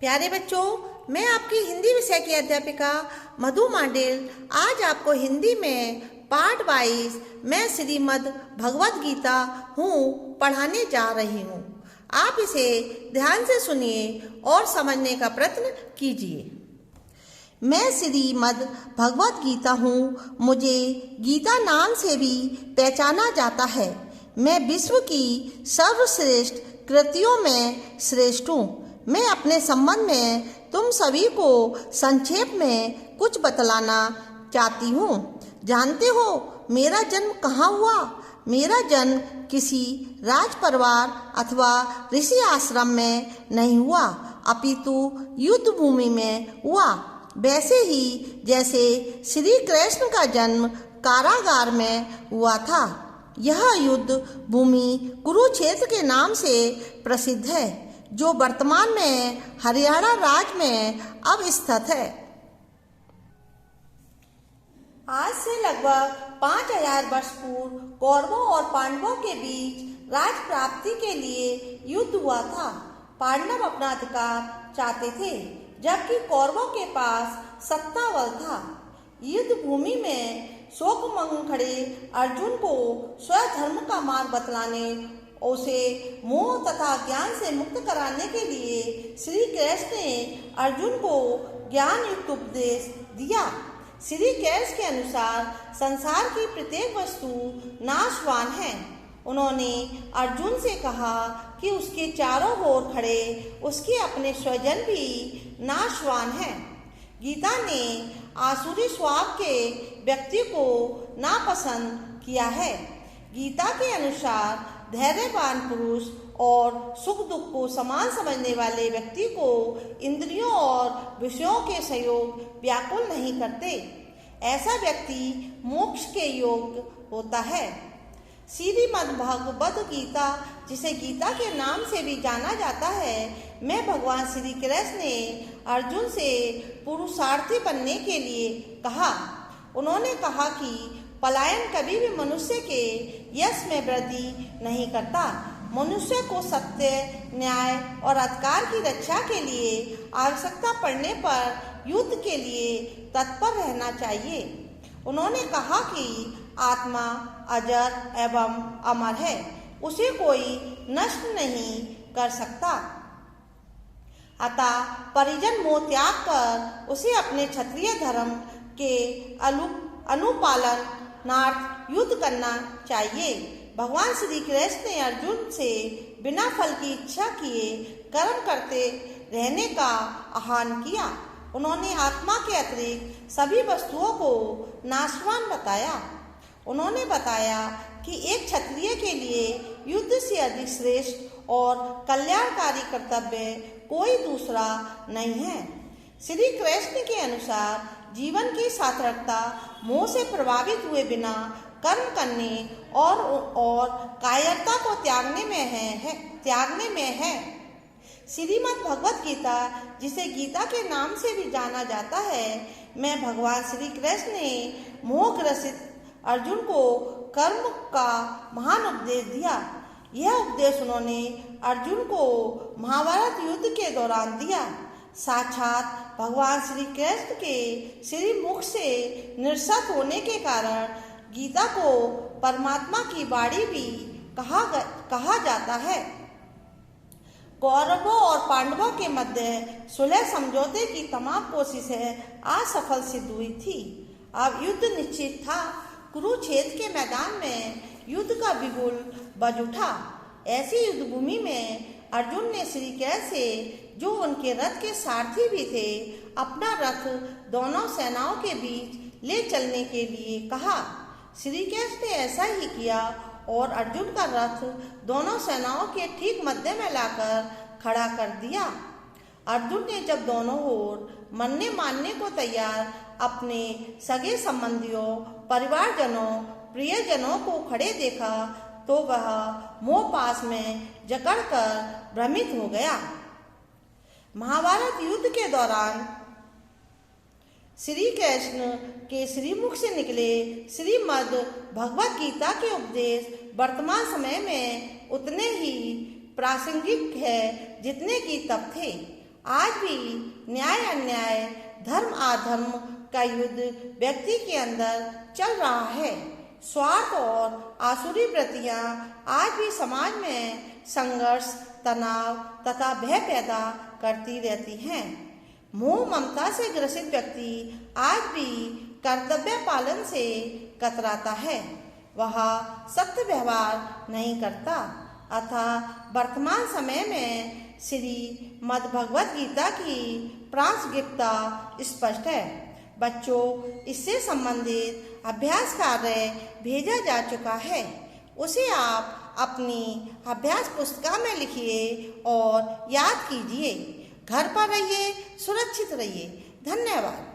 प्यारे बच्चों, मैं आपकी हिंदी विषय की अध्यापिका मधु मांडेल आज आपको हिंदी में पाठ 22 मैं श्रीमद् भगवद गीता हूँ पढ़ाने जा रही हूँ। आप इसे ध्यान से सुनिए और समझने का प्रयत्न कीजिए। मैं श्रीमद् भगवद गीता हूँ। मुझे गीता नाम से भी पहचाना जाता है। मैं विश्व की सर्वश्रेष्ठ कृतियों में श्रेष्ठ हूँ। मैं अपने संबंध में तुम सभी को संक्षेप में कुछ बतलाना चाहती हूँ। जानते हो मेरा जन्म कहाँ हुआ? मेरा जन्म किसी राज परिवार अथवा ऋषि आश्रम में नहीं हुआ, अपितु युद्ध भूमि में हुआ। वैसे ही जैसे श्री कृष्ण का जन्म कारागार में हुआ था। यह युद्ध भूमि कुरुक्षेत्र के नाम से प्रसिद्ध है, जो वर्तमान में हरियाणा राज्य में अब स्थित है। आज से लगभग 5000 वर्ष पूर्व कौरवों और पांडवों के बीच राज प्राप्ति के लिए युद्ध हुआ था। पांडव अपना अधिकार चाहते थे, जबकि कौरवों के पास सत्ता बल था। युद्ध भूमि में शोकमग्न खड़े अर्जुन को स्वधर्म का मार्ग बतलाने, उसे मोह तथा ज्ञान से मुक्त कराने के लिए श्री कृष्ण ने अर्जुन को ज्ञान युक्त उपदेश दिया। श्री कृष्ण के अनुसार संसार की प्रत्येक वस्तु नाशवान है। उन्होंने अर्जुन से कहा कि उसके चारों ओर खड़े उसके अपने स्वजन भी नाशवान हैं। गीता ने आसुरी स्वभाव के व्यक्ति को नापसंद किया है। गीता के अनुसार धैर्यवान पुरुष और सुख दुख को समान समझने वाले व्यक्ति को इंद्रियों और विषयों के सहयोग व्याकुल नहीं करते। ऐसा व्यक्ति मोक्ष के योग्य होता है। श्रीमद् भगवद गीता, जिसे गीता के नाम से भी जाना जाता है, में भगवान श्री कृष्ण ने अर्जुन से पुरुषार्थी बनने के लिए कहा। उन्होंने कहा कि पलायन कभी भी मनुष्य के यश में वृद्धि नहीं करता। मनुष्य को सत्य, न्याय और अधिकार की रक्षा के लिए आवश्यकता पड़ने पर युद्ध के लिए तत्पर रहना चाहिए। उन्होंने कहा कि आत्मा अजर एवं अमर है, उसे कोई नष्ट नहीं कर सकता। अतः परिजन मोह त्याग कर उसे अपने क्षत्रिय धर्म के अनुपालन नार्थ युद्ध करना चाहिए। भगवान श्री कृष्ण ने अर्जुन से बिना फल की इच्छा किए कर्म करते रहने का आह्वान किया। उन्होंने आत्मा के अतिरिक्त सभी वस्तुओं को नाशवान बताया। उन्होंने बताया कि एक क्षत्रिय के लिए युद्ध से अधिक श्रेष्ठ और कल्याणकारी कर्तव्य कोई दूसरा नहीं है। श्री कृष्ण के अनुसार जीवन की सार्थकता मोह से प्रभावित हुए बिना कर्म करने और कायरता को त्यागने में है। श्रीमद् भगवद गीता, जिसे गीता के नाम से भी जाना जाता है, में भगवान श्री कृष्ण ने मोहग्रसित अर्जुन को कर्म का महान उपदेश दिया। यह उपदेश उन्होंने अर्जुन को महाभारत युद्ध के दौरान दिया। साक्षात भगवान श्री कृष्ण के श्री मुख से निर्गत होने के कारण गीता को परमात्मा की वाणी भी कहा जाता है। कौरवों और पांडवों के मध्य सुलह समझौते की तमाम कोशिशें असफल सिद्ध हुई थी। अब युद्ध निश्चित था। कुरुक्षेत्र के मैदान में युद्ध का बिगुल बज उठा। ऐसी युद्ध भूमि में अर्जुन ने श्री कृष्ण से, जो उनके रथ के सारथी भी थे, अपना रथ दोनों सेनाओं के बीच ले चलने के लिए कहा। श्री कृष्ण ने ऐसा ही किया और अर्जुन का रथ दोनों सेनाओं के ठीक मध्य में लाकर खड़ा कर दिया। अर्जुन ने जब दोनों ओर मरने मारने को तैयार अपने सगे संबंधियों, परिवारजनों, प्रियजनों को खड़े देखा तो वह मोह पास में जकड़कर भ्रमित हो गया। महाभारत युद्ध के दौरान श्री कृष्ण के श्रीमुख से निकले श्रीमद् भगवद गीता के उपदेश वर्तमान समय में उतने ही प्रासंगिक है जितने कि तब थे। आज भी न्याय अन्याय, धर्म अधर्म का युद्ध व्यक्ति के अंदर चल रहा है। स्वार्थ और आसुरी वृत्तियां आज भी समाज में संघर्ष, तनाव तथा भय पैदा करती रहती हैं। मोह ममता से ग्रसित व्यक्ति आज भी कर्तव्य पालन से कतराता है। वह सत्य व्यवहार नहीं करता। अतः वर्तमान समय में श्री मद् भगवत गीता की प्रासंगिकता स्पष्ट है। बच्चों, इससे संबंधित अभ्यास कार्य भेजा जा चुका है। उसे आप अपनी अभ्यास पुस्तिका में लिखिए और याद कीजिए। घर पर रहिए, सुरक्षित रहिए। धन्यवाद।